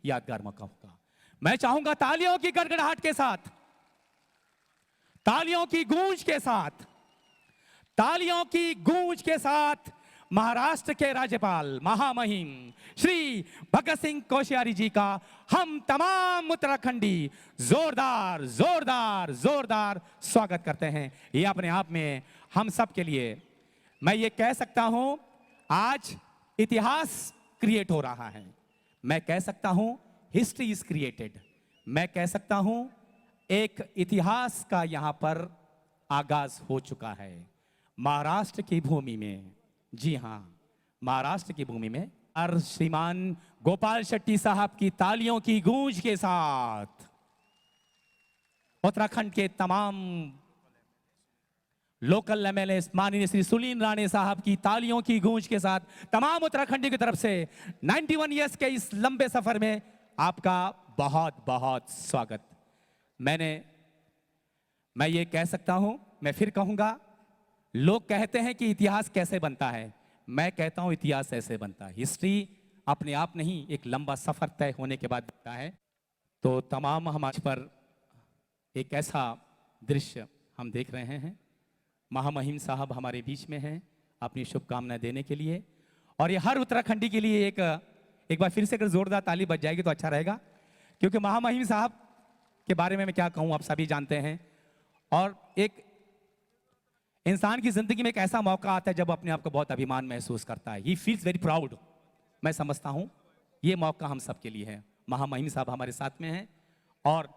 यादगार मौका होगा। मैं चाहूंगा तालियों की गड़गड़ाहट के साथ, तालियों की गूंज के साथ, तालियों की गूंज के साथ महाराष्ट्र के राज्यपाल महामहिम श्री भगत सिंह कोश्यारी जी का हम तमाम उत्तराखंडी जोरदार जोरदार जोरदार स्वागत करते हैं। ये अपने आप में हम सब के लिए, मैं ये कह सकता हूं, आज इतिहास क्रिएट हो रहा है। मैं कह सकता हूं हिस्ट्री इज क्रिएटेड। मैं कह सकता हूं एक इतिहास का यहां पर आगाज हो चुका है महाराष्ट्र की भूमि में। जी हां, महाराष्ट्र की भूमि में और श्रीमान गोपाल शेट्टी साहब की तालियों की गूंज के साथ उत्तराखंड के तमाम लोकल एमएलए माननीय श्री सुनील राणे साहब की तालियों की गूंज के साथ तमाम उत्तराखंडी की तरफ से 91 इयर्स के इस लंबे सफर में आपका बहुत बहुत स्वागत। मैं ये कह सकता हूं, मैं फिर कहूंगा, लोग कहते हैं कि इतिहास कैसे बनता है, मैं कहता हूं इतिहास ऐसे बनता है। हिस्ट्री अपने आप नहीं, एक लंबा सफर तय होने के बाद बनता है। तो तमाम हमारे पर एक ऐसा दृश्य हम देख रहे हैं, महामहिम साहब हमारे बीच में हैं अपनी शुभकामनाएं देने के लिए। और ये हर उत्तराखंडी के लिए एक बार फिर से अगर जोरदार ताली बज जाएगी तो अच्छा रहेगा, क्योंकि महामहिम साहब के बारे में मैं क्या कहूं, आप सभी जानते हैं। और एक इंसान की जिंदगी में एक ऐसा मौका आता है जब अपने आप को बहुत अभिमान महसूस करता है, ही फील्स वेरी प्राउड। मैं समझता हूं ये मौका हम सबके लिए है। महामहिम साहब हमारे साथ में हैं और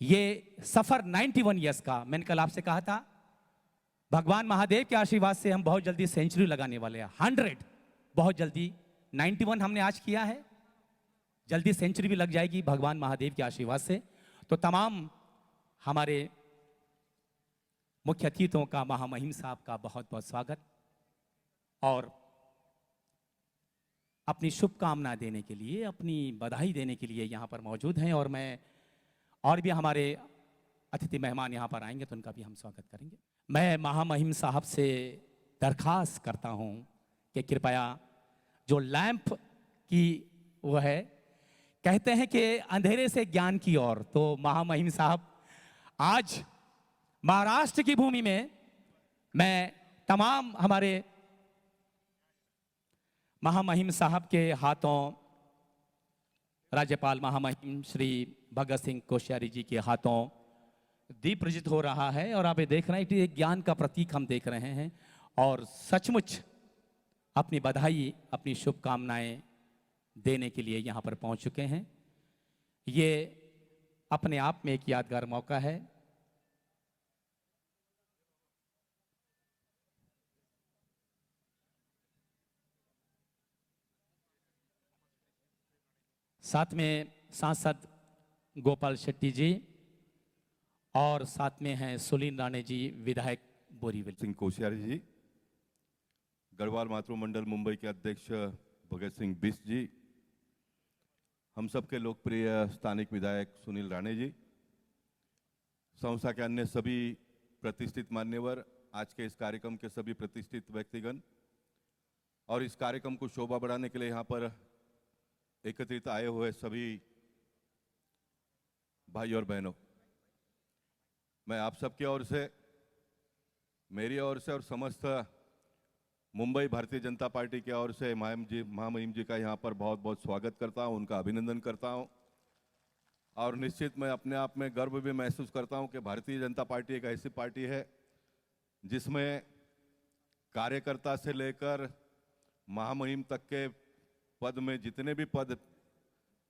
ये सफर 91 इयर्स का, मैंने कल आपसे कहा था, भगवान महादेव के आशीर्वाद से हम बहुत जल्दी सेंचुरी लगाने वाले हैं, 100 बहुत जल्दी। 91 हमने आज किया है, जल्दी सेंचुरी भी लग जाएगी भगवान महादेव के आशीर्वाद से। तो तमाम हमारे मुख्य अतिथियों का, महामहिम साहब का बहुत बहुत स्वागत और अपनी शुभकामना देने के लिए, अपनी बधाई देने के लिए यहाँ पर मौजूद हैं। और मैं और भी हमारे अतिथि मेहमान यहाँ पर आएंगे तो उनका भी हम स्वागत करेंगे। मैं महामहिम साहब से दरखास्त करता हूँ कि कृपया जो लैंप की वो है, कहते हैं कि अंधेरे से ज्ञान की ओर, तो महामहिम साहब आज महाराष्ट्र की भूमि में मैं तमाम हमारे महामहिम साहब के हाथों, राज्यपाल महामहिम श्री भगत सिंह कोश्यारी जी के हाथों दीप प्रज्वलित हो रहा है। और आप ये देख रहे हैं कि एक ज्ञान का प्रतीक हम देख रहे हैं और सचमुच अपनी बधाई, अपनी शुभकामनाएं देने के लिए यहाँ पर पहुँच चुके हैं। ये अपने आप में एक यादगार मौका है। साथ में सांसद गोपाल शेट्टी जी और साथ में हैं सुनील राणे जी, विधायक बोरीवली। सिंह कोश्यारी जी, गढ़वाल मातृमंडल मुंबई के अध्यक्ष भगत सिंह बिष्ट जी, हम सबके लोकप्रिय स्थानिक विधायक सुनील राणे जी, संस्था के अन्य सभी प्रतिष्ठित मान्यवर, आज के इस कार्यक्रम के सभी प्रतिष्ठित व्यक्तिगण और इस कार्यक्रम को शोभा बढ़ाने के लिए यहाँ पर एकत्रित आए हुए सभी भाई और बहनों, मैं आप सबकी ओर से, मेरी ओर से और समस्त मुंबई भारतीय जनता पार्टी की ओर से महामहिम जी का यहाँ पर बहुत बहुत स्वागत करता हूँ, उनका अभिनंदन करता हूँ। और निश्चित मैं अपने आप में गर्व भी महसूस करता हूँ कि भारतीय जनता पार्टी एक ऐसी पार्टी है जिसमें कार्यकर्ता से लेकर महामहिम तक के पद में, जितने भी पद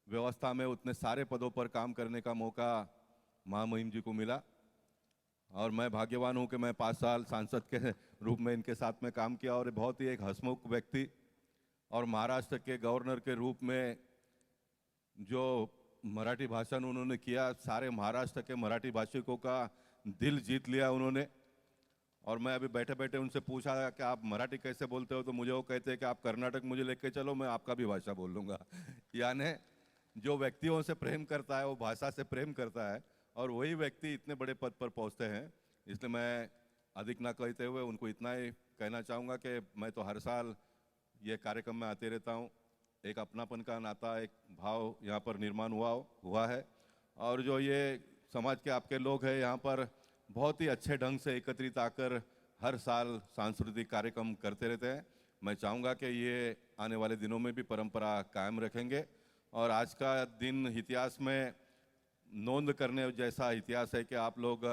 व्यवस्था में, उतने सारे पदों पर काम करने का मौका महामहिम जी को मिला। और मैं भाग्यवान हूं कि मैं 5 साल सांसद के रूप में इनके साथ में काम किया और बहुत ही एक हंसमुख व्यक्ति और महाराष्ट्र के गवर्नर के रूप में जो मराठी भाषण उन्होंने किया, सारे महाराष्ट्र के मराठी भाषिकों का दिल जीत लिया उन्होंने। और मैं अभी बैठे बैठे उनसे पूछा कि आप मराठी कैसे बोलते हो, तो मुझे वो कहते हैं कि आप कर्नाटक मुझे लेके चलो, मैं आपका भी भाषा बोल लूँगा। यानी जो व्यक्तियों से प्रेम करता है वो भाषा से प्रेम करता है और वही व्यक्ति इतने बड़े पद पर पहुँचते हैं। इसलिए मैं अधिक ना कहते हुए उनको इतना ही कहना चाहूँगा कि मैं तो हर साल ये कार्यक्रम में आते रहता हूँ एक अपनापन का नाता, एक भाव यहाँ पर निर्माण हुआ है। और जो ये समाज के आपके लोग हैं यहाँ पर बहुत ही अच्छे ढंग से एकत्रित आकर हर साल सांस्कृतिक कार्यक्रम करते रहते हैं। मैं चाहूँगा कि ये आने वाले दिनों में भी परंपरा कायम रखेंगे। और आज का दिन इतिहास में नोंद करने जैसा इतिहास है कि आप लोग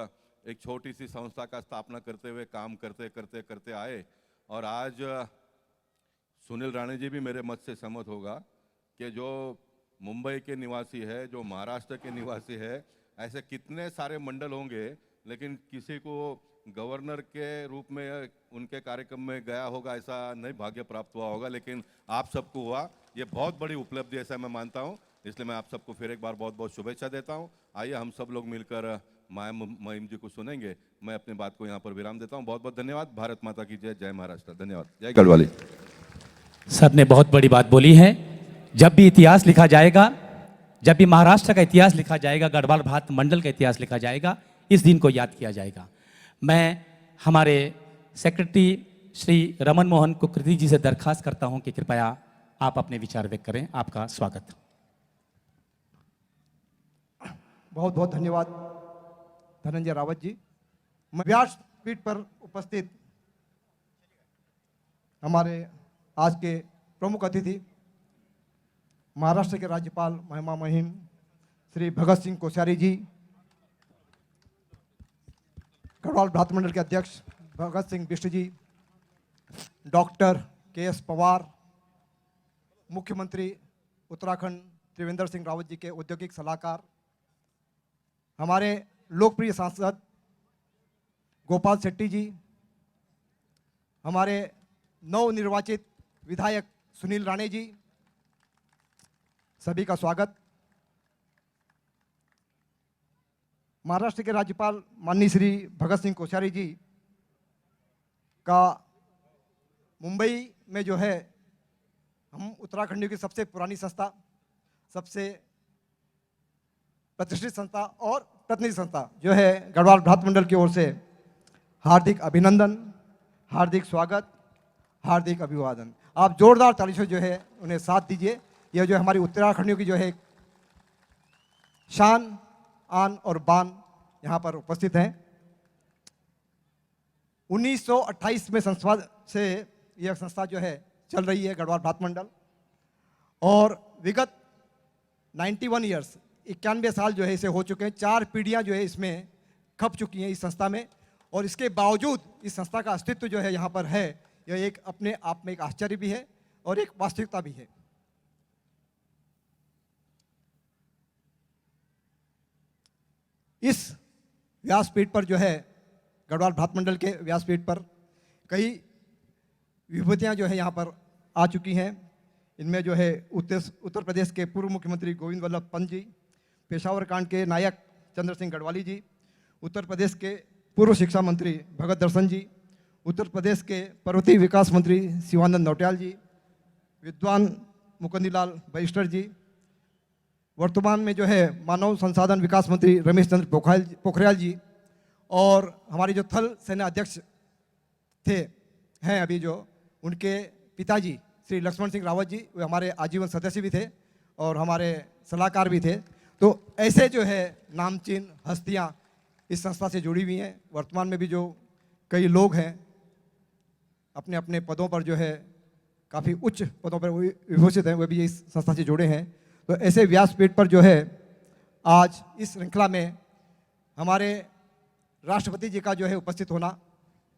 एक छोटी सी संस्था का स्थापना करते हुए काम करते करते करते आए, और आज सुनील राणे जी भी मेरे मत से सहमत होगा कि जो मुंबई के निवासी है, जो महाराष्ट्र के निवासी है, ऐसे कितने सारे मंडल होंगे, लेकिन किसी को गवर्नर के रूप में उनके कार्यक्रम में गया होगा ऐसा नहीं भाग्य प्राप्त हुआ होगा, लेकिन आप सबको हुआ। ये बहुत बड़ी उपलब्धि ऐसा मैं मानता हूँ, इसलिए मैं आप सबको फिर एक बार बहुत बहुत शुभेच्छा देता हूँ। आइए हम सब लोग मिलकर महिम जी को सुनेंगे। मैं अपनी बात को यहाँ पर विराम देता हूँ। बहुत बहुत धन्यवाद। भारत माता की जय। जय महाराष्ट्र। धन्यवाद। जय गढ़वाली। सर ने बहुत बड़ी बात बोली है। जब भी इतिहास लिखा जाएगा, जब भी महाराष्ट्र का इतिहास लिखा जाएगा, गढ़वाल भारत मंडल का इतिहास लिखा जाएगा, इस दिन को याद किया जाएगा। मैं हमारे सेक्रेटरी श्री रमन मोहन कुकृति जी से दरखास्त करता हूं कि कृपया आप अपने विचार व्यक्त करें। आपका स्वागत। बहुत बहुत धन्यवाद धनंजय रावत जी। व्यासपीठ पर उपस्थित हमारे आज के प्रमुख अतिथि महाराष्ट्र के राज्यपाल महिमा महिम श्री भगत सिंह कोश्यारी जी, गढ़वाल भ्रात मंडल के अध्यक्ष भगत सिंह बिष्ट जी, डॉक्टर के.एस. पवार, मुख्यमंत्री उत्तराखंड त्रिवेंद्र सिंह रावत जी के औद्योगिक सलाहकार, हमारे लोकप्रिय सांसद गोपाल शेट्टी जी, हमारे नवनिर्वाचित विधायक सुनील राणे जी, सभी का स्वागत। महाराष्ट्र के राज्यपाल माननीय श्री भगत सिंह कोश्यारी जी का मुंबई में जो है, हम उत्तराखंडियों की सबसे पुरानी संस्था, सबसे प्रतिष्ठित संस्था और प्रतिनिधि संस्था जो है गढ़वाल भ्रात मंडल की ओर से हार्दिक अभिनंदन, हार्दिक स्वागत, हार्दिक अभिवादन। आप जोरदार ताली से जो है उन्हें साथ दीजिए। यह जो हमारी उत्तराखंडियों की जो है शान, आन और बान यहाँ पर उपस्थित हैं। 1928 में संस्था से यह संस्था जो है चल रही है, गढ़वाल भ्रात मंडल, और विगत 91 ईयर्स 91 साल जो है इसे हो चुके हैं। 4 पीढ़ियाँ जो है इसमें खप चुकी हैं इस संस्था में, और इसके बावजूद इस संस्था का अस्तित्व जो है यहाँ पर है, यह एक अपने आप में एक आश्चर्य भी है और एक वास्तविकता भी है। इस व्यासपीठ पर जो है, गढ़वाल भ्रात मंडल के व्यासपीठ पर कई विभूतियाँ जो है यहाँ पर आ चुकी हैं। इनमें जो है उत्तर प्रदेश के पूर्व मुख्यमंत्री गोविंद वल्लभ पंत जी, पेशावर कांड के नायक चंद्र सिंह गढ़वाली जी, उत्तर प्रदेश के पूर्व शिक्षा मंत्री भगत दर्शन जी, उत्तर प्रदेश के पर्वतीय विकास मंत्री शिवानंद नौटियाल जी, विद्वान मुकुंदलाल बैरिस्टर जी, वर्तमान में जो है मानव संसाधन विकास मंत्री रमेश चंद्र पोखरियाल जी, और हमारे जो थल सेना अध्यक्ष हैं अभी जो, उनके पिताजी श्री लक्ष्मण सिंह रावत जी, वे हमारे आजीवन सदस्य भी थे और हमारे सलाहकार भी थे। तो ऐसे जो है नामचीन हस्तियां इस संस्था से जुड़ी हुई हैं। वर्तमान में भी जो कई लोग हैं अपने अपने पदों पर जो है काफ़ी उच्च पदों पर विभूषित हैं, वे भी इस संस्था से जुड़े हैं। तो ऐसे व्यासपीठ पर जो है आज इस श्रृंखला में हमारे राष्ट्रपति जी का जो है उपस्थित होना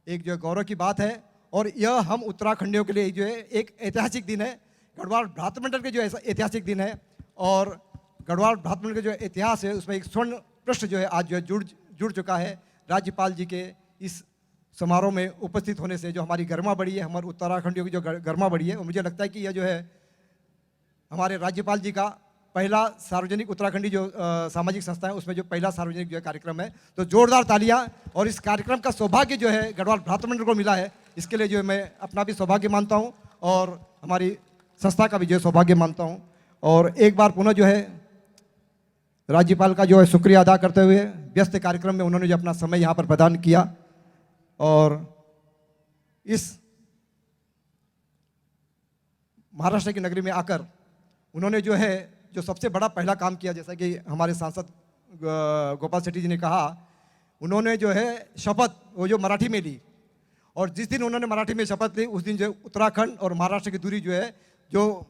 एक जो गौरव की बात है, और यह हम उत्तराखंडियों के लिए जो है एक ऐतिहासिक दिन है। गढ़वाल भ्रात मंडल के जो ऐतिहासिक दिन है, और गढ़वाल भ्रात मंडल का जो इतिहास है उसमें एक स्वर्ण पृष्ठ जो है आज जो है जुड़ चुका है। राज्यपाल जी के इस समारोह में उपस्थित होने से जो हमारी गरिमा बढ़ी है, हमारे उत्तराखंडियों की जो गरिमा बढ़ी है, और मुझे लगता है कि यह जो है हमारे राज्यपाल जी का पहला सार्वजनिक उत्तराखंडी जो सामाजिक संस्था है उसमें जो पहला सार्वजनिक जो है कार्यक्रम है। तो जोरदार तालियां। और इस कार्यक्रम का सौभाग्य जो है गढ़वाल भ्रात मंडल को मिला है, इसके लिए जो है मैं अपना भी सौभाग्य मानता हूं और हमारी संस्था का भी जो है सौभाग्य मानता हूं। और एक बार पुनः जो है राज्यपाल का जो है शुक्रिया अदा करते हुए व्यस्त कार्यक्रम में उन्होंने जो अपना समय यहाँ पर प्रदान किया, और इस महाराष्ट्र की नगरी में आकर उन्होंने जो है जो सबसे बड़ा पहला काम किया, जैसा कि हमारे सांसद गोपाल शेट्टी जी ने कहा, उन्होंने जो है शपथ वो जो मराठी में ली, और जिस दिन उन्होंने मराठी में शपथ ली उस दिन जो उत्तराखंड और महाराष्ट्र की दूरी जो है जो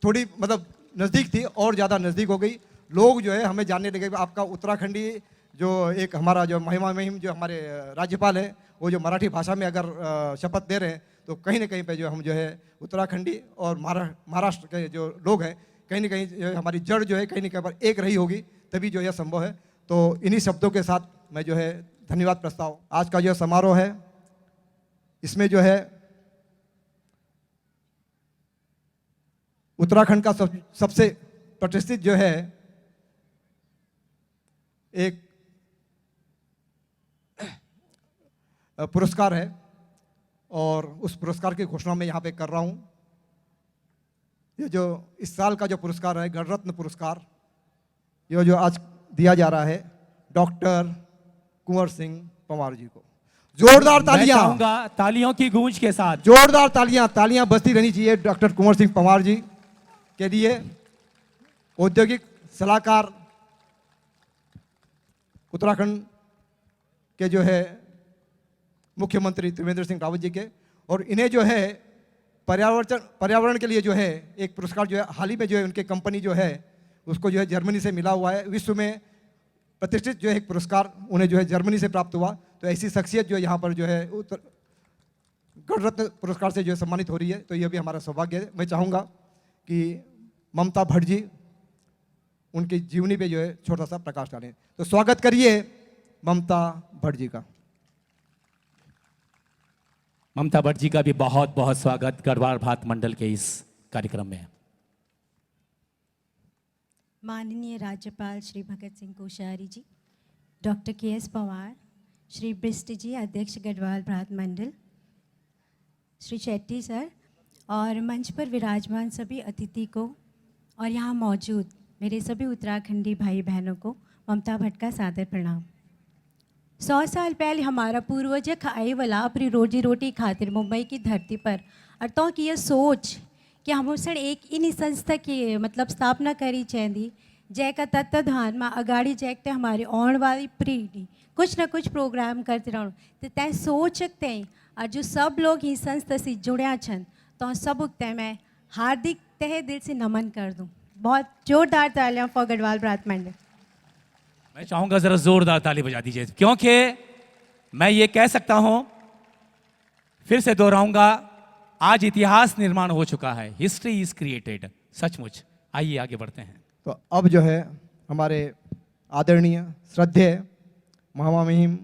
थोड़ी मतलब नज़दीक थी और ज़्यादा नज़दीक हो गई। लोग जो है हमें जानने लगे कि आपका उत्तराखंडी जो एक हमारा जो महिमा महिम जो हमारे राज्यपाल है वो जो मराठी भाषा में अगर शपथ दे रहे हैं तो कहीं ना कहीं पे जो हम जो है उत्तराखंडी और महाराष्ट्र के जो लोग हैं कहीं ना कहीं जो है हमारी जड़ जो है कहीं ना कहीं पर एक रही होगी, तभी जो यह संभव है। तो इन्हीं शब्दों के साथ मैं जो है धन्यवाद प्रस्ताव आज का जो समारोह है इसमें जो है उत्तराखंड का सबसे प्रतिष्ठित जो है एक पुरस्कार है और उस पुरस्कार की घोषणा मैं यहाँ पे कर रहा हूँ। ये जो इस साल का जो पुरस्कार है गणरत्न पुरस्कार, ये जो आज दिया जा रहा है डॉक्टर कुंवर सिंह पंवार जी को। जोरदार मैं तालियां, चाहूंगा तालियों की गूंज के साथ। जोरदार तालियां बजती रहनी चाहिए डॉक्टर कुंवर सिंह पंवार जी के लिए। औद्योगिक सलाहकार उत्तराखंड के जो है मुख्यमंत्री त्रिवेंद्र सिंह रावत जी के, और इन्हें जो है पर्यावरण के लिए जो है एक पुरस्कार जो है हाल ही में जो है उनके कंपनी जो है उसको जो है जर्मनी से मिला हुआ है। विश्व में प्रतिष्ठित जो है एक पुरस्कार उन्हें जो है जर्मनी से प्राप्त हुआ। तो ऐसी शख्सियत जो यहाँ पर जो है गणरत्न पुरस्कार से जो है सम्मानित हो रही है, तो यह भी हमारा सौभाग्य है। मैं चाहूँगा कि ममता भट्ट जी उनकी जीवनी पे जो है छोटा सा प्रकाश डालें। तो स्वागत करिए ममता भट्ट जी का। ममता भट्ट जी का भी बहुत बहुत स्वागत गढ़वाल भारत मंडल के इस कार्यक्रम में। माननीय राज्यपाल श्री भगत सिंह कोश्यारी जी, डॉक्टर के.एस. पवार, श्री बिष्ट जी अध्यक्ष गढ़वाल भारत मंडल, श्री शेट्टी सर और मंच पर विराजमान सभी अतिथि को और यहाँ मौजूद मेरे सभी उत्तराखंडी भाई बहनों को ममता भट्ट का सादर प्रणाम। 100 साल पहले हमारा पूर्वज खाई वाला अपनी रोजी रोटी खातिर मुंबई की धरती पर अर्थों की यह सोच कि हम उसने एक इन संस्था की मतलब स्थापना करी चाहिए जैका तत्वाधान में अगाड़ी जैकते हमारी आने वाली पीढ़ी कुछ ना कुछ प्रोग्राम करते रहूँ तो तय सोच सकते हैं। और जो सब लोग ही संस्था से जुड़िया छन तो सब तय मैं हार्दिक तहे दिल से नमन कर दूँ। बहुत जोरदार तालियां फॉर गढ़वाल भारत मंडल। मैं चाहूंगा जरा जोरदार ताली बजा दीजिए, क्योंकि मैं ये कह सकता हूं, फिर से दोहराऊंगा, आज इतिहास निर्माण हो चुका है। History is created. सचमुच। आइए आगे बढ़ते हैं। तो अब जो है हमारे आदरणीय श्रद्धेय महामहिम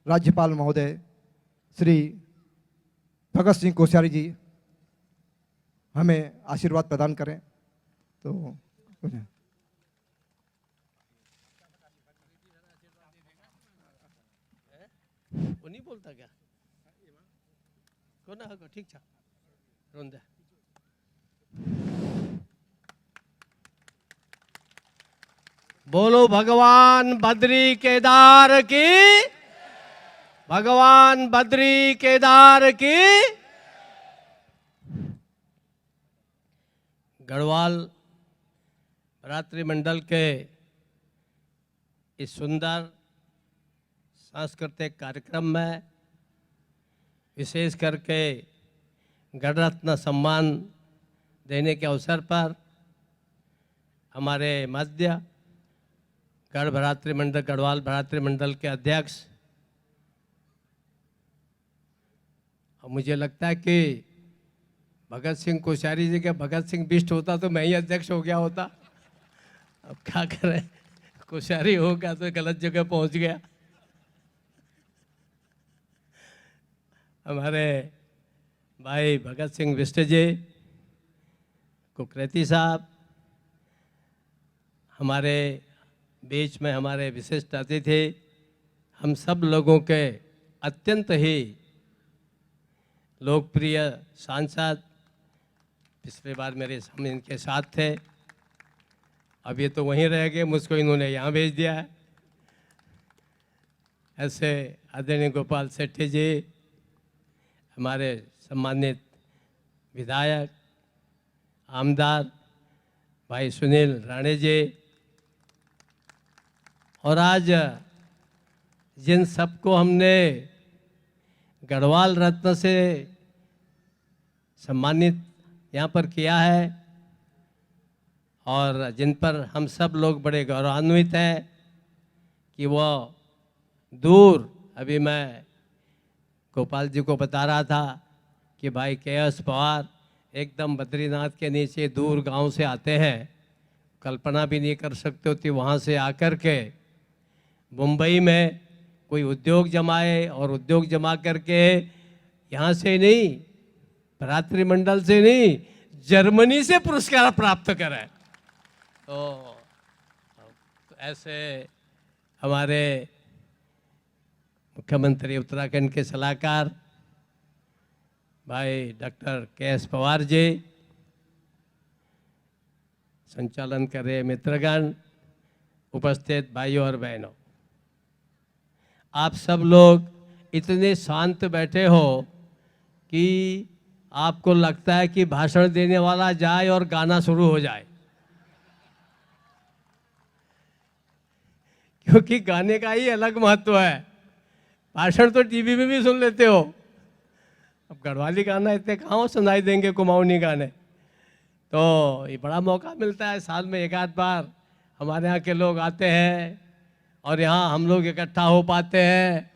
राज्यपाल महोदय श्री भगत सिंह कोश्यारी जी हमें आशीर्वाद प्रदान करें। तो वो नहीं बोलता क्या कोना होगा ठीक था रोंदे। बोलो भगवान बद्री केदार की, भगवान बद्री केदार की। गढ़वाल रात्रि मंडल के इस सुंदर सांस्कृतिक कार्यक्रम में विशेष करके गणरत्न सम्मान देने के अवसर पर हमारे मध्य गढ़वाल भरातृ मंडल के अध्यक्ष, और मुझे लगता है कि भगत सिंह कोश्यारी जी के भगत सिंह बिष्ट होता तो मैं ही अध्यक्ष हो गया होता। अब क्या करें, कोश्यारी हो गया तो गलत जगह पहुंच गया। हमारे भाई भगत सिंह बिष्ट जी, कुकरेती साहब, हमारे बीच में हमारे विशिष्ट अतिथि, हम सब लोगों के अत्यंत ही लोकप्रिय सांसद, पिछले बार हम इनके साथ थे, अब ये तो वहीं रह गए, मुझको इन्होंने यहाँ भेज दिया है। ऐसे आदरणीय गोपाल शेट्टी जी, हमारे सम्मानित विधायक, आमदार, भाई सुनील राणे जी, और आज जिन सबको हमने गढ़वाल रत्न से सम्मानित यहाँ पर किया है और जिन पर हम सब लोग बड़े गौरवान्वित हैं कि वो दूर, अभी मैं गोपाल जी को बता रहा था कि भाई के.एस. पवार एकदम बद्रीनाथ के नीचे दूर गांव से आते हैं, कल्पना भी नहीं कर सकते होती वहाँ से आकर के मुंबई में कोई उद्योग जमाए और उद्योग जमा करके यहाँ से नहीं, भ्रातृमंडल से नहीं, जर्मनी से पुरस्कार प्राप्त करें। तो ऐसे हमारे मुख्यमंत्री उत्तराखंड के सलाहकार भाई डॉक्टर के.एस. पवार जी, संचालन कर रहे मित्रगण, उपस्थित भाइयों और बहनों, आप सब लोग इतने शांत बैठे हो कि आपको लगता है कि भाषण देने वाला जाए और गाना शुरू हो जाए, क्योंकि गाने का ही अलग महत्व है। भाषण तो टीवी में भी सुन लेते हो, अब गढ़वाली गाना इतने कहाँ सुनाई देंगे, कुमाऊनी गाने। तो ये बड़ा मौका मिलता है, साल में एक आध बार हमारे यहाँ के लोग आते हैं और यहाँ हम लोग इकट्ठा हो पाते हैं।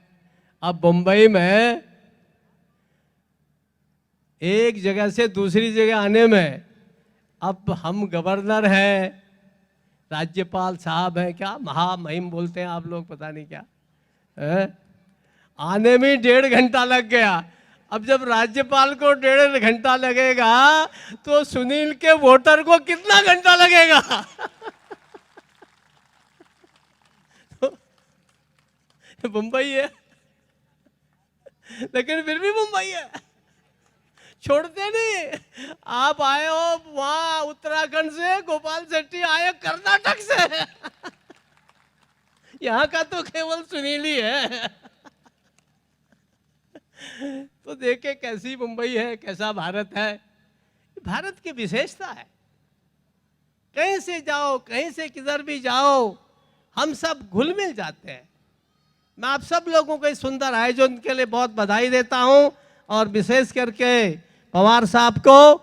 अब मुंबई में एक जगह से दूसरी जगह आने में, अब हम गवर्नर हैं, राज्यपाल साहब हैं, क्या महामहिम बोलते हैं आप लोग, पता नहीं क्या है? आने में 1.5 घंटा लग गया। अब जब राज्यपाल को 1.5 घंटा लगेगा तो सुनील के वोटर को कितना घंटा लगेगा? तो मुंबई है, लेकिन फिर भी मुंबई है, छोड़ते नहीं। आप आए हो वहां उत्तराखंड से, गोपाल शेट्टी आए कर्नाटक से, यहाँ का तो केवल सुनील ही है। तो देखे कैसी मुंबई है, कैसा भारत है। भारत की विशेषता है, कहीं से जाओ, कहीं से किधर भी जाओ, हम सब घुल मिल जाते हैं। मैं आप सब लोगों को इस सुंदर आयोजन के लिए बहुत बधाई देता हूं और विशेष करके पवार साहब को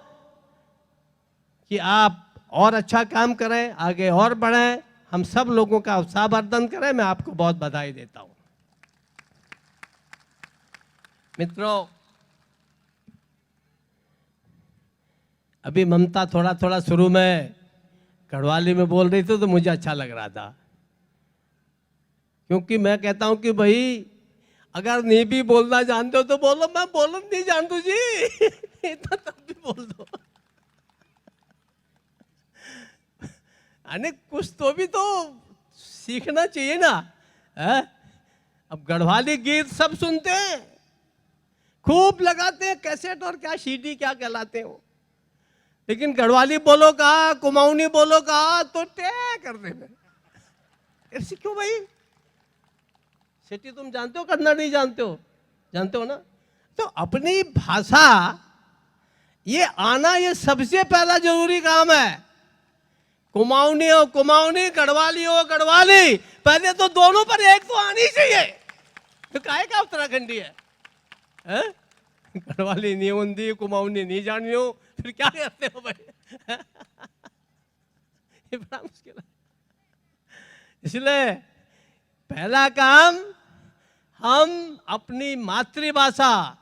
कि आप और अच्छा काम करें, आगे और बढ़ें, हम सब लोगों का उत्साहवर्धन करें। मैं आपको बहुत बधाई देता हूं। मित्रों, अभी ममता थोड़ा थोड़ा शुरू में गढ़वाली में बोल रही थी तो मुझे अच्छा लग रहा था, क्योंकि मैं कहता हूं कि भाई अगर नहीं भी बोलना जानते हो तो बोलो, मैं बोलना नहीं जानता जी, इतना तब भी बोल दो। अने कुछ तो भी तो सीखना चाहिए ना है? अब गढ़वाली गीत सब सुनते हैं, खूब लगाते हैं कैसेट और क्या सीडी क्या कहलाते हो, लेकिन गढ़वाली बोलो कहा, कुमाऊनी बोलो कहा तो टे करते हैं। ऐसे क्यों भाई? सेठी तुम जानते हो, कन्नड़ नहीं जानते हो? जानते हो ना? तो अपनी भाषा ये आना, ये सबसे पहला जरूरी काम है। कुमाऊनी हो कुमाऊनी, गढ़वाली हो गढ़वाली, पहले तो दोनों पर एक तो आनी चाहिए। तो काहे का उत्तराखंडी है? गढ़वाली नहीं होती, कुमाऊनी नहीं जानी हो, फिर क्या करते हो भाई? ये बड़ा मुश्किल है। इसलिए पहला काम, हम अपनी मातृभाषा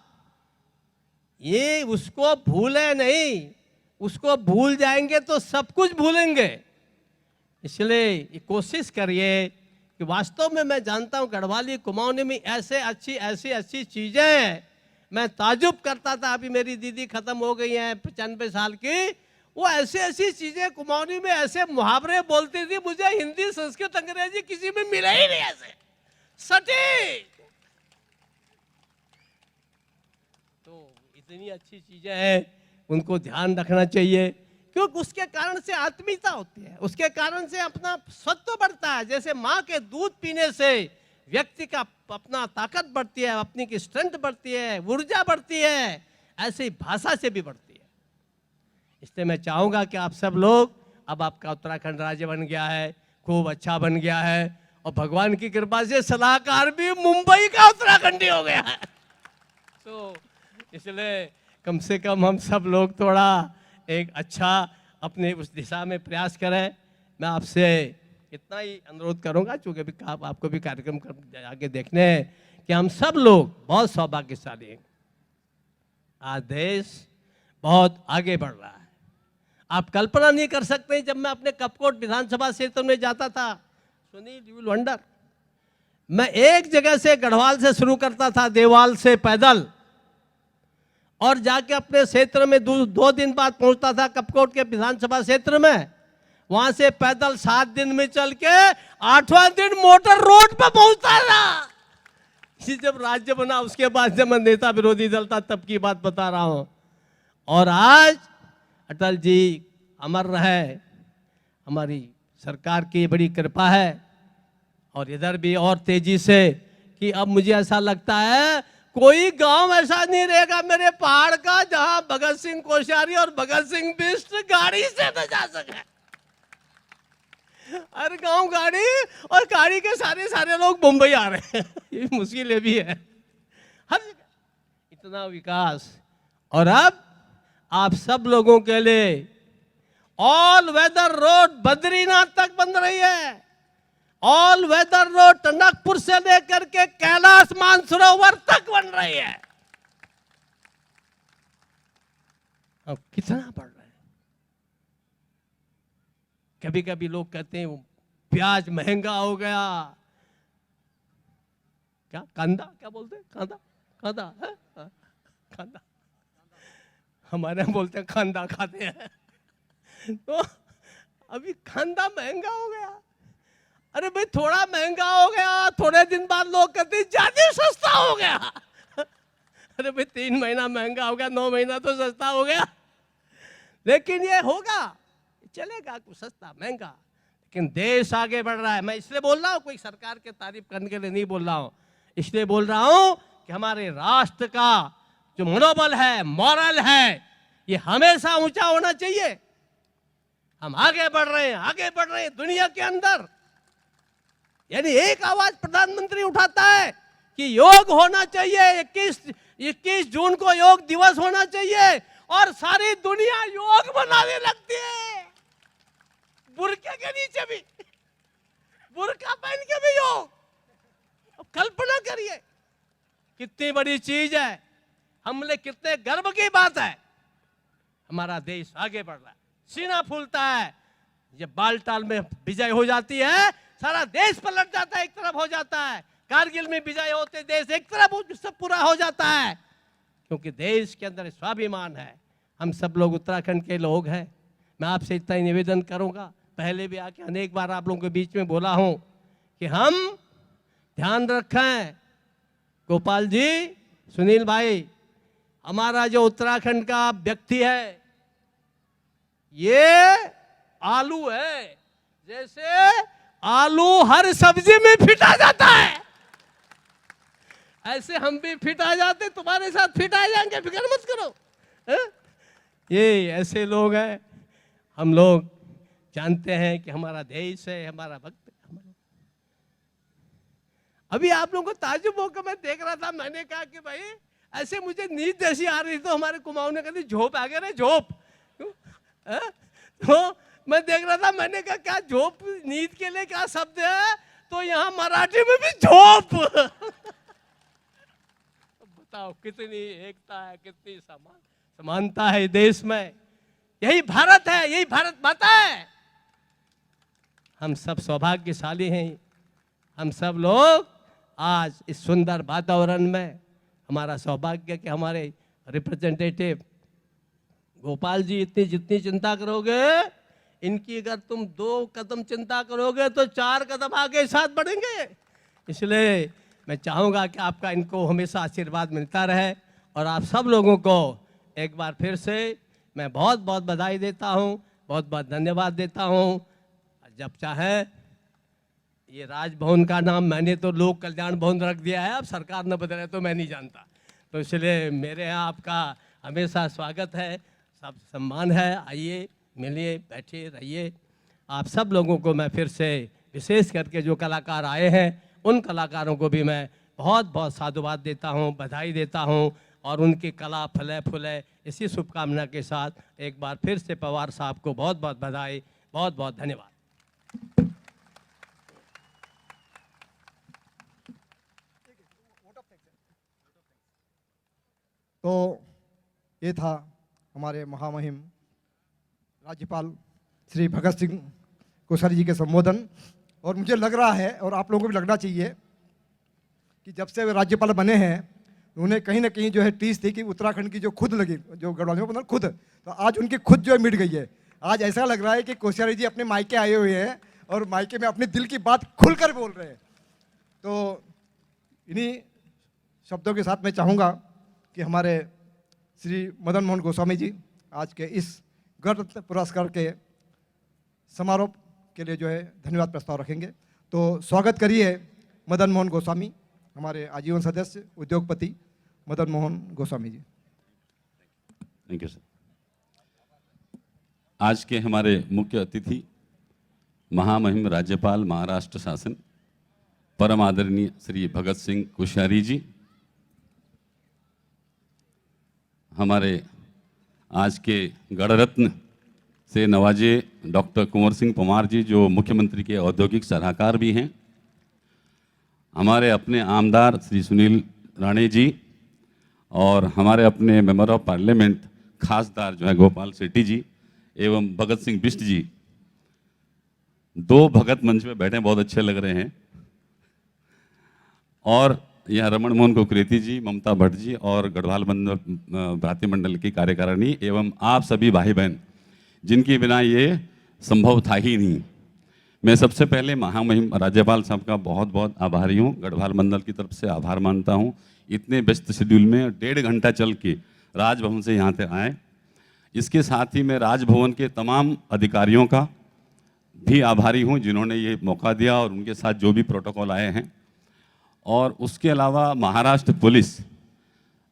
ये उसको भूले नहीं, उसको भूल जाएंगे तो सब कुछ भूलेंगे। इसलिए ये कोशिश करिए कि वास्तव में, मैं जानता हूँ गढ़वाली कुमाऊनी में ऐसी अच्छी चीजें हैं। मैं ताजुब करता था, अभी मेरी दीदी खत्म हो गई हैं 95 साल की, वो ऐसी चीजें कुमाऊनी में, ऐसे मुहावरे बोलती थी, मुझे हिंदी संस्कृत अंग्रेजी किसी में मिला ही नहीं ऐसे सटीक। तो इतनी अच्छी चीजें हैं, उनको ध्यान रखना चाहिए, क्योंकि उसके कारण से आत्मीयता होती है, उसके कारण से अपना सत्व बढ़ता है। जैसे माँ के दूध पीने से व्यक्ति का अपना ताकत बढ़ती है, अपनी की स्ट्रेंथ बढ़ती है, ऊर्जा बढ़ती है, ऐसे ही भाषा से भी बढ़ती है। इसलिए मैं चाहूंगा कि आप सब लोग अब आपका उत्तराखंड राज्य बन गया है, खूब अच्छा बन गया है, और भगवान की कृपा से सलाहकार भी मुंबई का उत्तराखंडी हो गया है। तो इसलिए कम से कम हम सब लोग थोड़ा एक अच्छा अपने उस दिशा में प्रयास करें। मैं आपसे इतना ही अनुरोध करूंगा, चूँकि अभी आपको भी कार्यक्रम आगे देखने हैं, कि हम सब लोग बहुत सौभाग्यशाली हैं। आज देश बहुत आगे बढ़ रहा है। आप कल्पना नहीं कर सकते, जब मैं अपने कपकोट विधानसभा क्षेत्र में जाता था, सुनील यू विल वंडर, मैं एक जगह से गढ़वाल से शुरू करता था, देवाल से पैदल, और जाके अपने क्षेत्र में 2 दिन बाद पहुंचता था कपकोट के विधानसभा क्षेत्र में। वहां से पैदल 7 दिन में चल के 8वां दिन मोटर रोड पर पहुंचता था। ये जब राज्य बना उसके बाद जब मैं नेता विरोधी दल था तब की बात बता रहा हूं। और आज अटल जी अमर रहे, हमारी सरकार की बड़ी कृपा है, और इधर भी और तेजी से, कि अब मुझे ऐसा लगता है कोई गांव ऐसा नहीं रहेगा मेरे पहाड़ का जहां भगत सिंह कोश्यारी और भगत सिंह बिष्ट गाड़ी से न जा सके। हर गांव गाड़ी, और गाड़ी के सारे लोग मुंबई आ रहे हैं। ये मुश्किल भी है, हर जगह इतना विकास। और अब आप सब लोगों के लिए ऑल वेदर रोड बद्रीनाथ तक बन रही है, ऑल वेदर रोड टनकपुर से लेकर के कैलाश मानसरोवर तक बन रही है। अब कितना बढ़ रहा है। कभी कभी लोग कहते हैं प्याज महंगा हो गया, क्या कांदा, क्या बोलते हैं, कांदा है? कांदा, हमारे यहाँ बोलते हैं कांदा खाते हैं। तो अभी कांदा महंगा हो गया। अरे भाई थोड़ा महंगा हो गया, थोड़े दिन बाद लोग कहते हैं ज्यादा सस्ता हो गया। अरे भाई 3 महीना महंगा हो गया, 9 महीना तो सस्ता हो गया। लेकिन ये होगा, चलेगा, कुछ सस्ता महंगा, लेकिन देश आगे बढ़ रहा है। मैं इसलिए बोल रहा हूँ, कोई सरकार के तारीफ करने के लिए नहीं बोल रहा हूँ, इसलिए बोल रहा हूँ कि हमारे राष्ट्र का जो मनोबल है, मॉरल है, ये हमेशा ऊंचा होना चाहिए। हम आगे बढ़ रहे हैं, आगे बढ़ रहे हैं दुनिया के अंदर। यानी एक आवाज प्रधानमंत्री उठाता है कि योग होना चाहिए, 21 जून को योग दिवस होना चाहिए, और सारी दुनिया योग मनाने लगती है। बुरके के नीचे भी, बुरका पहन के भी योग। अब कल्पना करिए कितनी बड़ी चीज है, हमने कितने गर्व की बात है। हमारा देश आगे बढ़ रहा है, सीना फूलता है। जब बालटाल में विजय हो जाती है, सारा देश पलट जाता है, एक तरफ हो जाता है। कारगिल में विजय होते देश एक तरफ सब पूरा हो जाता है, क्योंकि देश के अंदर स्वाभिमान है। हम सब लोग उत्तराखंड के लोग हैं। मैं आपसे इतना ही निवेदन करूंगा, पहले भी आके अनेक बार आप लोगों के बीच में बोला हूं कि हम ध्यान रखें, गोपाल जी, सुनील भाई, हमारा जो उत्तराखंड का व्यक्ति है ये आलू है। जैसे आलू हर सब्जी में फिट आ जाता है, ऐसे हम भी फिट आ जाते, तुम्हारे साथ फिट आ जाएंगे, फिक्र मत करो। ये ऐसे लोग हैं। हम लोग जानते हैं कि हमारा देश है, हमारा भक्त है। अभी आप लोगों को ताज्जुब होकर मैं देख रहा था, मैंने कहा कि भाई ऐसे मुझे नींद जैसी आ रही, तो हमारे कुमाऊं ने कहा झोप आ गया रे, झोप। तो मैं देख रहा था, मैंने कहा क्या झोप नींद के लिए क्या शब्द है, तो यहाँ मराठी में भी झोप। बताओ कितनी एकता है, कितनी समानता है देश में। यही भारत है, यही भारत माता है। हम सब सौभाग्यशाली हैं। हम सब लोग आज इस सुंदर वातावरण में, हमारा सौभाग्य कि हमारे रिप्रेजेंटेटिव गोपाल जी इतनी जितनी चिंता करोगे, इनकी अगर तुम 2 कदम चिंता करोगे तो 4 कदम आगे साथ बढ़ेंगे। इसलिए मैं चाहूँगा कि आपका इनको हमेशा आशीर्वाद मिलता रहे। और आप सब लोगों को एक बार फिर से मैं बहुत बहुत बधाई देता हूँ, बहुत बहुत धन्यवाद देता हूँ। जब चाहे, ये राजभवन का नाम मैंने तो लोक कल्याण भवन रख दिया है, अब सरकार न बदले तो मैं नहीं जानता। तो इसलिए मेरे यहाँ आपका हमेशा स्वागत है, सब सम्मान है। आइए, मिलिए, बैठिए, रहिए। आप सब लोगों को मैं फिर से विशेष करके जो कलाकार आए हैं उन कलाकारों को भी मैं बहुत बहुत साधुवाद देता हूं, बधाई देता हूं और उनकी कला फले फूले इसी शुभकामना के साथ एक बार फिर से पवार साहब को बहुत बहुत बधाई, बहुत बहुत धन्यवाद। तो ये था हमारे महामहिम राज्यपाल श्री भगत सिंह कोश्यारी जी के संबोधन। और मुझे लग रहा है और आप लोगों को भी लगना चाहिए कि जब से वे राज्यपाल बने हैं उन्हें कहीं ना कहीं जो है टीस थी कि उत्तराखंड की जो खुद लगी, जो गढ़वाल में खुद, तो आज उनकी खुद जो है मिट गई है। आज ऐसा लग रहा है कि कोश्यारी जी अपने मायके आए हुए हैं और मायके में अपने दिल की बात खुलकर बोल रहे हैं। तो इन्हीं शब्दों के साथ मैं चाहूँगा कि हमारे श्री मदन मोहन गोस्वामी जी आज के इस गण रत्न पुरस्कार के समारोह के लिए जो है धन्यवाद प्रस्ताव रखेंगे। तो स्वागत करिए मदन मोहन गोस्वामी, हमारे आजीवन सदस्य उद्योगपति Madan Mohan Goswami ji. Thank you sir. आज के हमारे मुख्य अतिथि महामहिम राज्यपाल महाराष्ट्र शासन परम आदरणीय श्री भगत सिंह कोश्यारी जी, हमारे आज के गणरत्न से नवाजे डॉक्टर कुंवर सिंह पंवार जी जो मुख्यमंत्री के औद्योगिक सलाहकार भी हैं, हमारे अपने आमदार श्री सुनील राणे जी और हमारे अपने मेंबर ऑफ पार्लियामेंट खासदार जो है गोपाल सेठी जी एवं भगत सिंह बिष्ट जी। दो भगत मंच पे बैठे बहुत अच्छे लग रहे हैं। और यहाँ रमन मोहन कुकरेती जी, ममता भट्ट जी और गढ़वाल भ्रातृ मंडल की कार्यकारिणी एवं आप सभी भाई बहन जिनके बिना ये संभव था ही नहीं। मैं सबसे पहले महामहिम राज्यपाल साहब का बहुत बहुत आभारी हूँ, गढ़वाल मंडल की तरफ से आभार मानता हूँ। इतने व्यस्त शेड्यूल में 1.5 घंटा चल के राजभवन से यहाँ तक आए। इसके साथ ही मैं राजभवन के तमाम अधिकारियों का भी आभारी हूँ जिन्होंने ये मौका दिया और उनके साथ जो भी प्रोटोकॉल आए हैं। और उसके अलावा महाराष्ट्र पुलिस,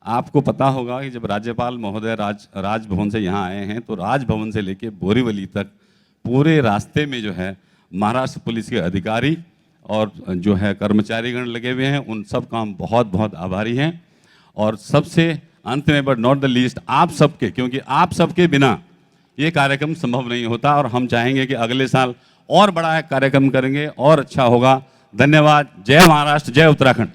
आपको पता होगा कि जब राज्यपाल महोदय राजभवन से यहाँ आए हैं तो राजभवन से लेके बोरीवली तक पूरे रास्ते में जो है महाराष्ट्र पुलिस के अधिकारी और जो है कर्मचारीगण लगे हुए हैं, उन सब का हम बहुत बहुत आभारी हैं। और सबसे अंत में बट नॉट द लीस्ट आप सबके, क्योंकि आप सबके बिना ये कार्यक्रम संभव नहीं होता और हम चाहेंगे कि अगले साल और बड़ा कार्यक्रम करेंगे और अच्छा होगा। धन्यवाद। जय महाराष्ट्र, जय उत्तराखंड।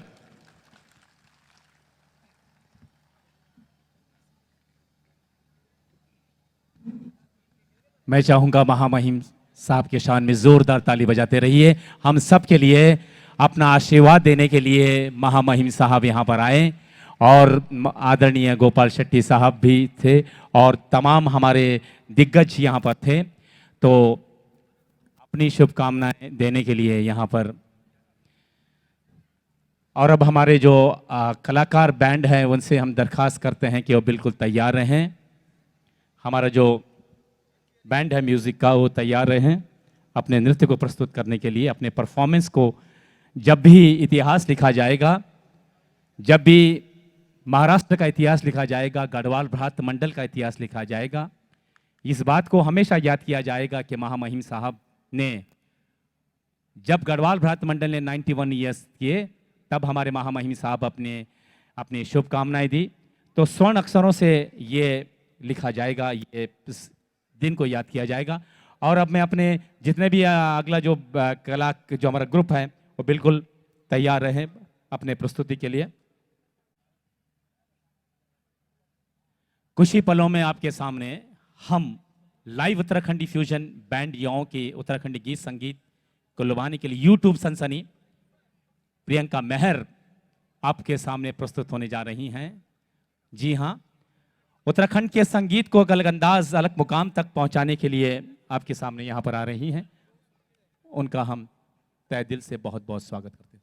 मैं चाहूंगा महामहिम साहब के शान में जोरदार ताली बजाते रहिए। हम सब के लिए अपना आशीर्वाद देने के लिए महामहिम साहब यहाँ पर आए और आदरणीय गोपाल शेट्टी साहब भी थे और तमाम हमारे दिग्गज यहाँ पर थे। तो अपनी शुभकामनाएं देने के लिए यहाँ पर, और अब हमारे जो कलाकार बैंड हैं उनसे हम दरख्वास्त करते हैं कि वो बिल्कुल तैयार रहें। हमारा जो बैंड है म्यूज़िक का वो तैयार रहें अपने नृत्य को प्रस्तुत करने के लिए, अपने परफॉर्मेंस को। जब भी इतिहास लिखा जाएगा, जब भी महाराष्ट्र का इतिहास लिखा जाएगा, गढ़वाल भ्रातृ मंडल का इतिहास लिखा जाएगा, इस बात को हमेशा याद किया जाएगा कि महामहिम साहब ने जब गढ़वाल भ्रातृ मंडल ने 91 ईयर्स किए तब हमारे महामहिम साहब अपनी शुभकामनाएं दी। तो स्वर्ण अक्षरों से ये लिखा जाएगा, ये दिन को याद किया जाएगा। और अब मैं अपने जितने भी अगला जो कला जो हमारा ग्रुप है वो बिल्कुल तैयार रहे अपने प्रस्तुति के लिए। कुछ ही पलों में आपके सामने हम लाइव उत्तराखंडी फ्यूजन बैंड युवाओं के उत्तराखंडी गीत संगीत को लुभाने के लिए यूट्यूब सनसनी प्रियंका मेहर आपके सामने प्रस्तुत होने जा रही हैं। जी हाँ, उत्तराखंड के संगीत को अलग अंदाज, अलग मुकाम तक पहुंचाने के लिए आपके सामने यहाँ पर आ रही हैं। उनका हम तहे दिल से बहुत बहुत स्वागत करते हैं।